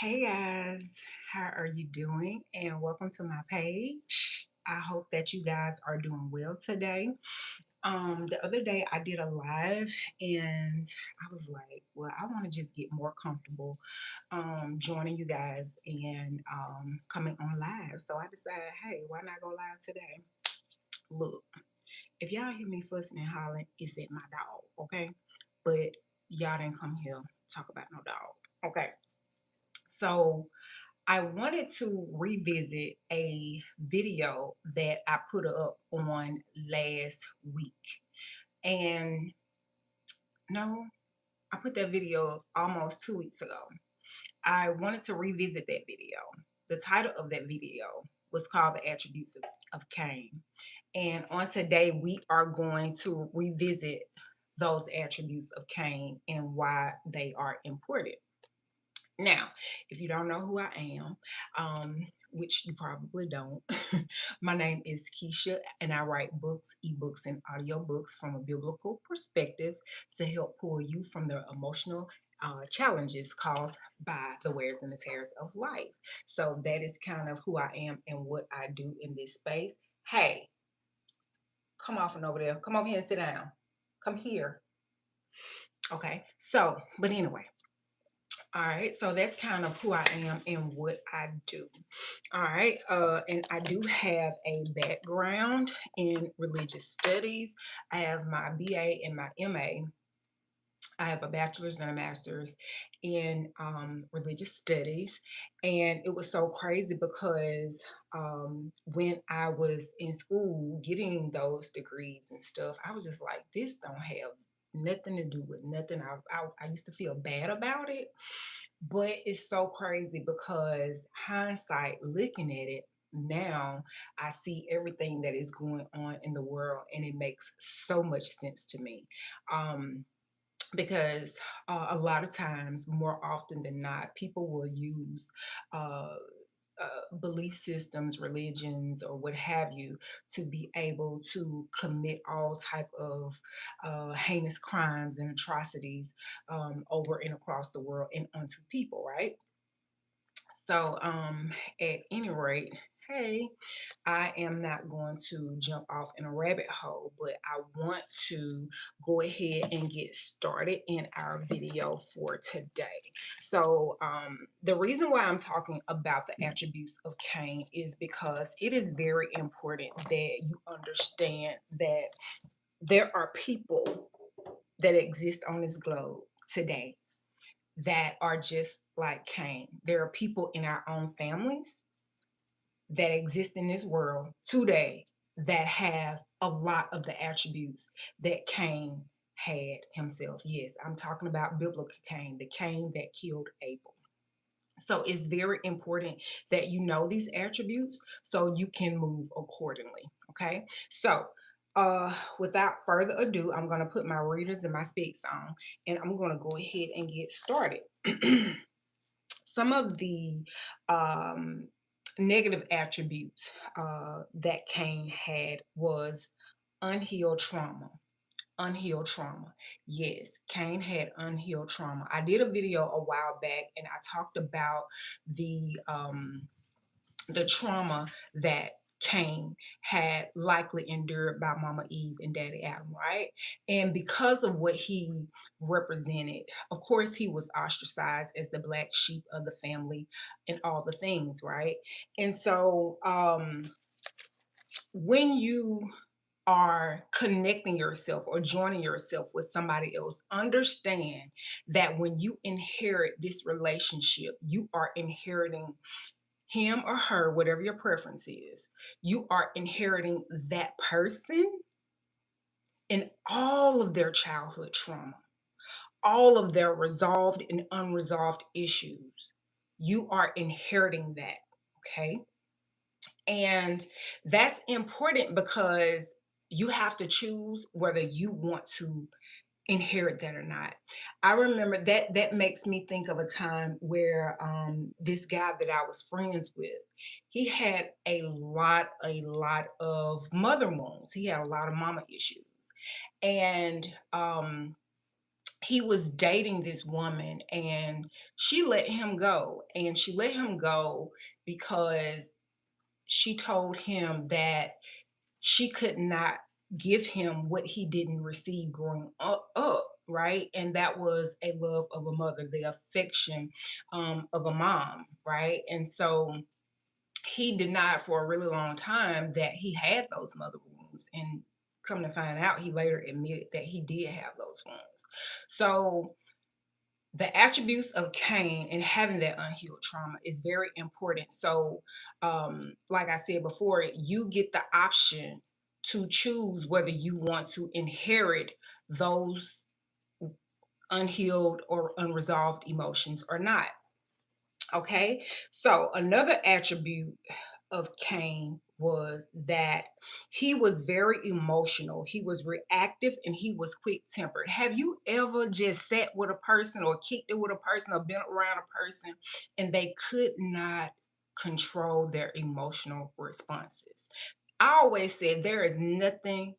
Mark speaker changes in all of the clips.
Speaker 1: Hey guys, how are you doing? And welcome to my page. I hope that you guys are doing well today. The other day I did a live and I was like, well, I want to just get more comfortable joining you guys and coming on live. So I decided, hey, why not go live today? Look, if y'all hear me fussing and hollering, it's at my dog, okay? But y'all didn't come here to talk about no dog. Okay. So I wanted to revisit a video that I put up on last week. And no, I put that video almost 2 weeks ago. I wanted to revisit that video. The title of that video was called The Attributes of Cain. And on today, we are going to revisit those attributes of Cain and why they are important. Now, if you don't know who I am, which you probably don't, my name is Keisha, and I write books, ebooks, and audiobooks from a biblical perspective to help pull you from the emotional challenges caused by the wears and the tears of life. So that is kind of who I am and what I do in this space. Hey, come off and over there. Come over here and sit down. Come here. Okay. So, but anyway. All right, so that's kind of who I am and what I do. All right, and I do have a background in religious studies. I have my BA and my MA. I have a bachelor's and a master's in religious studies. And it was so crazy because when I was in school getting those degrees and stuff, I was just like, this don't have nothing to do with nothing. I used to feel bad about it. But it's so crazy because hindsight, looking at it now, I see everything that is going on in the world, and it makes so much sense to me. Because a lot of times, more often than not, people will use uh, belief systems, religions, or what have you, to be able to commit all type of heinous crimes and atrocities over and across the world and onto people, right? So, at any rate, hey, I am not going to jump off in a rabbit hole, but I want to go ahead and get started in our video for today. So, the reason why I'm talking about the attributes of Cain is because it is very important that you understand that there are people that exist on this globe today that are just like Cain. There are people in our own families that exist in this world today that have a lot of the attributes that Cain had himself. Yes, I'm talking about biblical Cain, the Cain that killed Abel. So it's very important that you know these attributes so you can move accordingly. Okay. So without further ado, I'm going to put my readers and my speaks on and I'm going to go ahead and get started. Some of the negative attributes that Cain had was unhealed trauma. Unhealed trauma. Yes, Cain had unhealed trauma. I did a video a while back and I talked about the trauma that Cain had likely endured by Mama Eve and Daddy Adam, right? And because of what he represented, of course, he was ostracized as the black sheep of the family and all the things, right? And so when you are connecting yourself or joining yourself with somebody else, understand that when you inherit this relationship, you are inheriting him or her, whatever your preference is, you are inheriting that person and all of their childhood trauma, all of their resolved and unresolved issues. You are inheriting that. Okay. And that's important because you have to choose whether you want to inherit that or not. I remember that makes me think of a time where this guy that I was friends with, he had a lot of mother wounds. He had a lot of mama issues. And he was dating this woman, and she let him go. And she let him go because she told him that she could not give him what he didn't receive growing up, right? And that was a love of a mother, the affection of a mom, right? And so he denied for a really long time that he had those mother wounds. And come to find out, he later admitted that he did have those wounds. So the attributes of Cain and having that unhealed trauma is very important. So, like I said before, you get the option to choose whether you want to inherit those unhealed or unresolved emotions or not. Okay. So, another attribute of Cain was that he was very emotional, he was reactive, and he was quick tempered. Have you ever just sat with a person or kicked it with a person or been around a person and they could not control their emotional responses? I always said there is nothing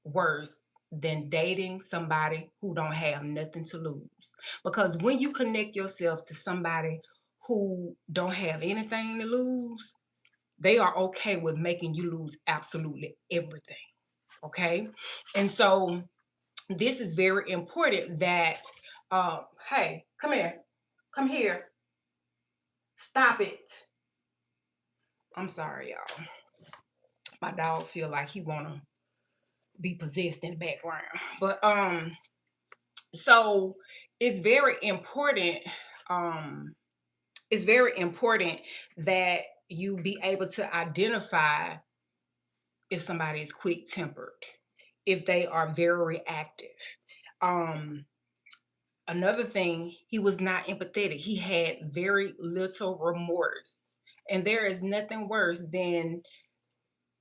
Speaker 1: worse than dating somebody who don't have nothing to lose. Because when you connect yourself to somebody who don't have anything to lose, they are okay with making you lose absolutely everything. Okay. And so this is very important that, hey, come here, come here, stop it. I'm sorry, y'all. My dog feel like he wanna be possessed in the background. But so it's very important, um, it's very important that you be able to identify if somebody is quick tempered, if they are very reactive. Um, Another thing, he was not empathetic. He had very little remorse. And there is nothing worse than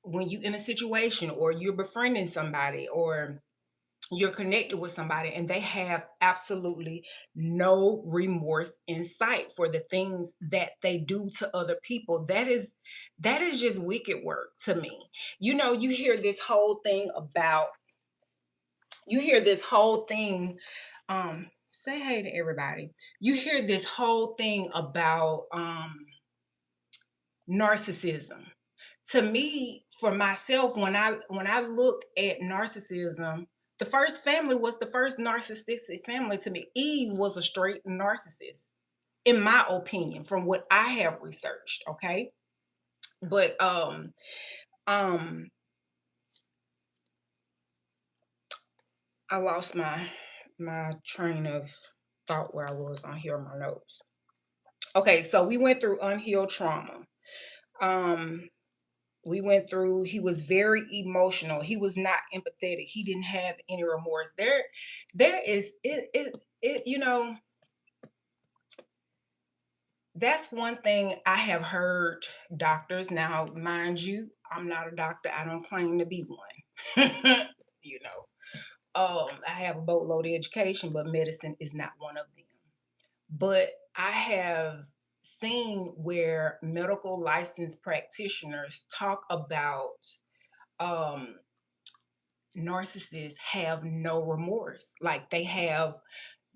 Speaker 1: when you in a situation or you're befriending somebody or you're connected with somebody and they have absolutely no remorse in sight for the things that they do to other people. That is just wicked work to me. You know, you hear this whole thing, say hey to everybody. You hear this whole thing about narcissism. To me, for myself, when I look at narcissism, the first family was the first narcissistic family to me. Eve was a straight narcissist, in my opinion, from what I have researched. Okay, but um, I lost my train of thought where I was on here on my notes. Okay, so we went through unhealed trauma. Um, we went through, he was very emotional, he was not empathetic, he didn't have any remorse. There is it you know, that's one thing I have heard doctors, now mind you, I'm not a doctor, I don't claim to be one. You know, I have a boatload of education, but medicine is not one of them. But I have seen where medical licensed practitioners talk about um narcissists have no remorse, like they have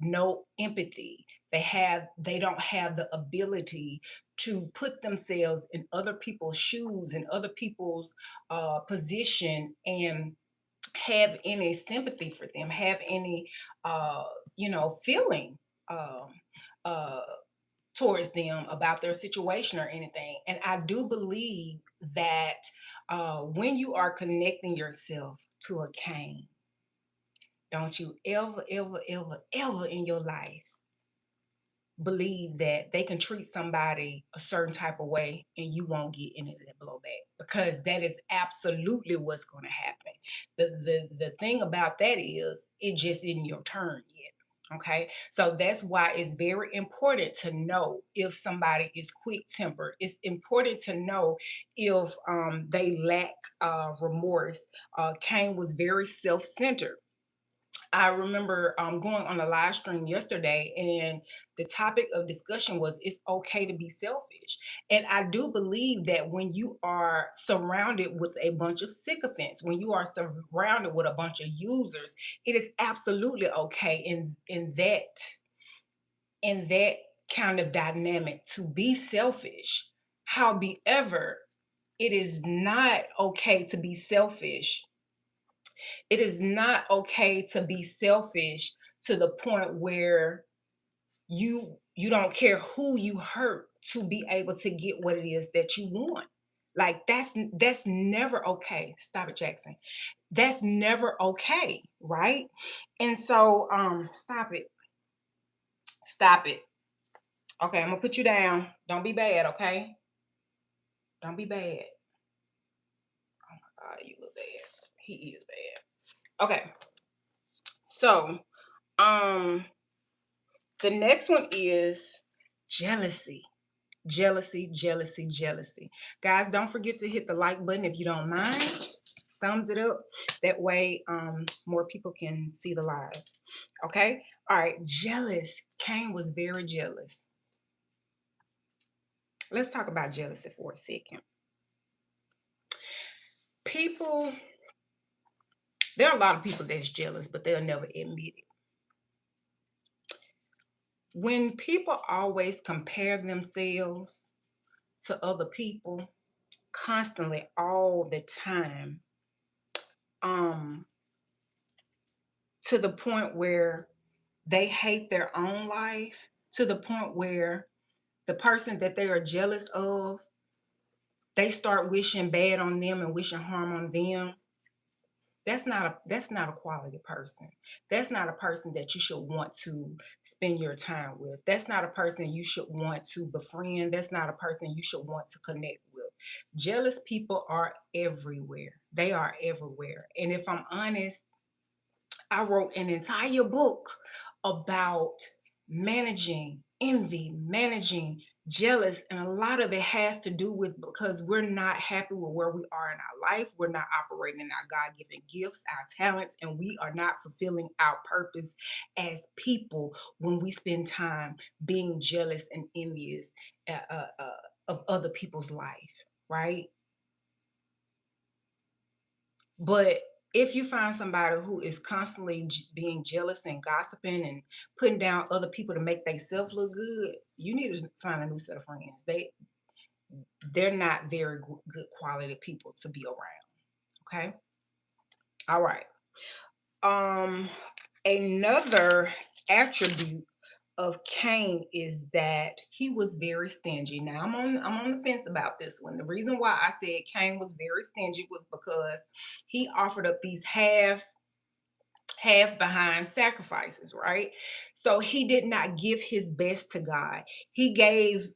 Speaker 1: no empathy, they don't have the ability to put themselves in other people's shoes and other people's position and have any sympathy for them, have any uh feeling um uh towards them about their situation or anything. And I do believe that when you are connecting yourself to a Cain, don't you ever, ever, ever, ever in your life believe that they can treat somebody a certain type of way and you won't get any of that blowback, because that is absolutely what's going to happen. The thing about that is it just isn't your turn yet. Okay, so that's why it's very important to know if somebody is quick tempered. It's important to know if they lack remorse. Cain was very self-centered. I remember going on a live stream yesterday, and the topic of discussion was it's okay to be selfish. And I do believe that when you are surrounded with a bunch of sycophants, when you are surrounded with a bunch of users, it is absolutely okay in that kind of dynamic to be selfish. However, it is not okay to be selfish. It is not okay to be selfish to the point where you don't care who you hurt to be able to get what it is that you want. Like that's never okay. Stop it, Jackson. That's never okay, right? And so stop it. Stop it. Okay, I'm gonna put you down. Don't be bad, okay? Don't be bad. Oh my god, you look bad. He is bad. Okay. So, um the next one is jealousy. Jealousy, jealousy, jealousy. Guys, don't forget to hit the like button if you don't mind. Thumbs it up. That way, more people can see the live. Okay? All right, jealous. Cain was very jealous. Let's talk about jealousy for a second. People, there are a lot of people that's jealous, but they'll never admit it. When people always compare themselves to other people constantly all the time, um to the point where they hate their own life, to the point where the person that they are jealous of, they start wishing bad on them and wishing harm on them. That's not a quality person. That's not a person that you should want to spend your time with. That's not a person you should want to befriend. That's not a person you should want to connect with. Jealous people are everywhere. They are everywhere. And if I'm honest, I wrote an entire book about managing envy, managing jealous, and a lot of it has to do with because we're not happy with where we are in our life. We're not operating in our God given gifts, our talents, and we are not fulfilling our purpose as people when we spend time being jealous and envious of other people's life, right? But if you find somebody who is constantly being jealous and gossiping and putting down other people to make themselves look good, you need to find a new set of friends. They're not very good quality people to be around. Okay. All right. Um, another attribute of Cain is that he was very stingy. Now I'm on the fence about this one. The reason why I said Cain was very stingy was because he offered up these half behind sacrifices, right? So he did not give his best to God. He gave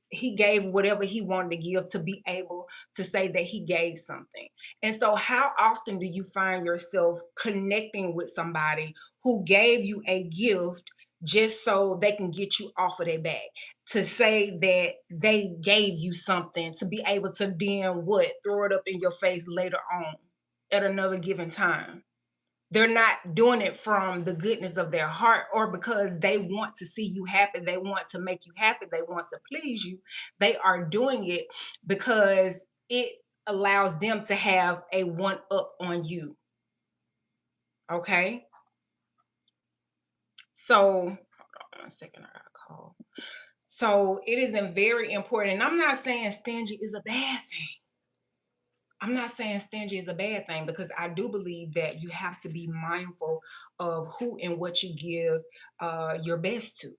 Speaker 1: whatever he wanted to give to be able to say that he gave something. And so how often do you find yourself connecting with somebody who gave you a gift just so they can get you off of their back, to say that they gave you something to be able to then what, throw it up in your face later on at another given time? They're not doing it from the goodness of their heart or because they want to see you happy. They want to make you happy. They want to please you. They are doing it because it allows them to have a one up on you. Okay. So, hold on 1 second. I got a call. So, it is very important. And I'm not saying stingy is a bad thing. I'm not saying stingy is a bad thing because I do believe that you have to be mindful of who and what you give your best to,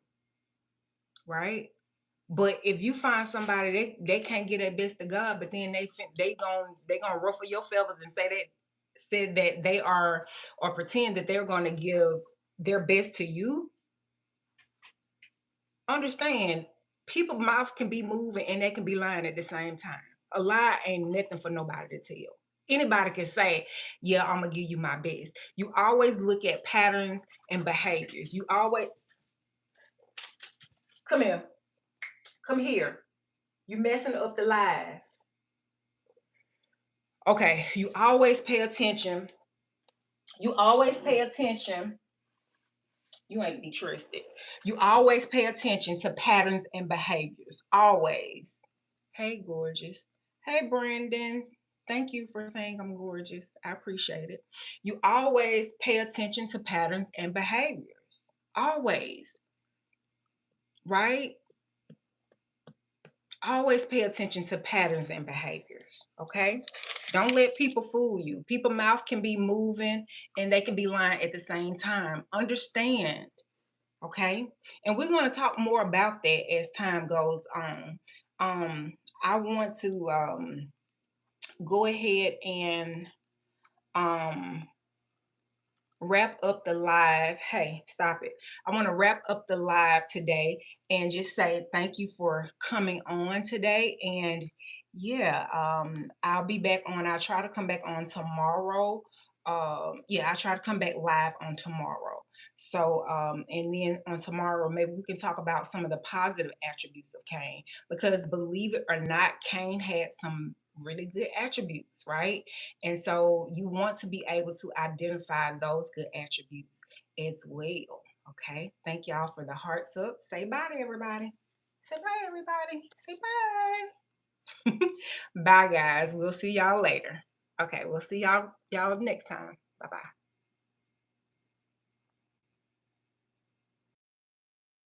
Speaker 1: right? But if you find somebody they can't get their best to God, but then they gonna ruffle your feathers and said that they are or pretend that they're gonna give their best to you, understand people mouth can be moving and they can be lying at the same time. A lie ain't nothing for nobody to tell. Anybody can say, yeah, I'm gonna give you my best. You always look at patterns and behaviors. You always come here, come here. You messing up the live. Okay, you always pay attention. You always pay attention You ain't be trusted. You always pay attention to patterns and behaviors. Always. Hey, gorgeous. Hey, Brandon. Thank you for saying I'm gorgeous. I appreciate it. You always pay attention to patterns and behaviors. Always. Right? Always pay attention to patterns and behaviors. Okay? Don't let people fool you. People's mouth can be moving and they can be lying at the same time. Understand. Okay, and we're going to talk more about that as time goes on. I want to go ahead and um, wrap up the live. Hey, stop it. I want to wrap up the live today and just say thank you for coming on today. And yeah, I'll be back on. I'll try to come back on tomorrow. Yeah, I try to come back live on tomorrow. So, and then on tomorrow, maybe we can talk about some of the positive attributes of Cain, because believe it or not, Cain had some really good attributes, right? And so you want to be able to identify those good attributes as well. Okay. Thank y'all for the hearts up. Say bye to everybody. Say bye, everybody. Say bye. Bye, guys. We'll see y'all later. Okay. We'll see y'all next time. Bye bye.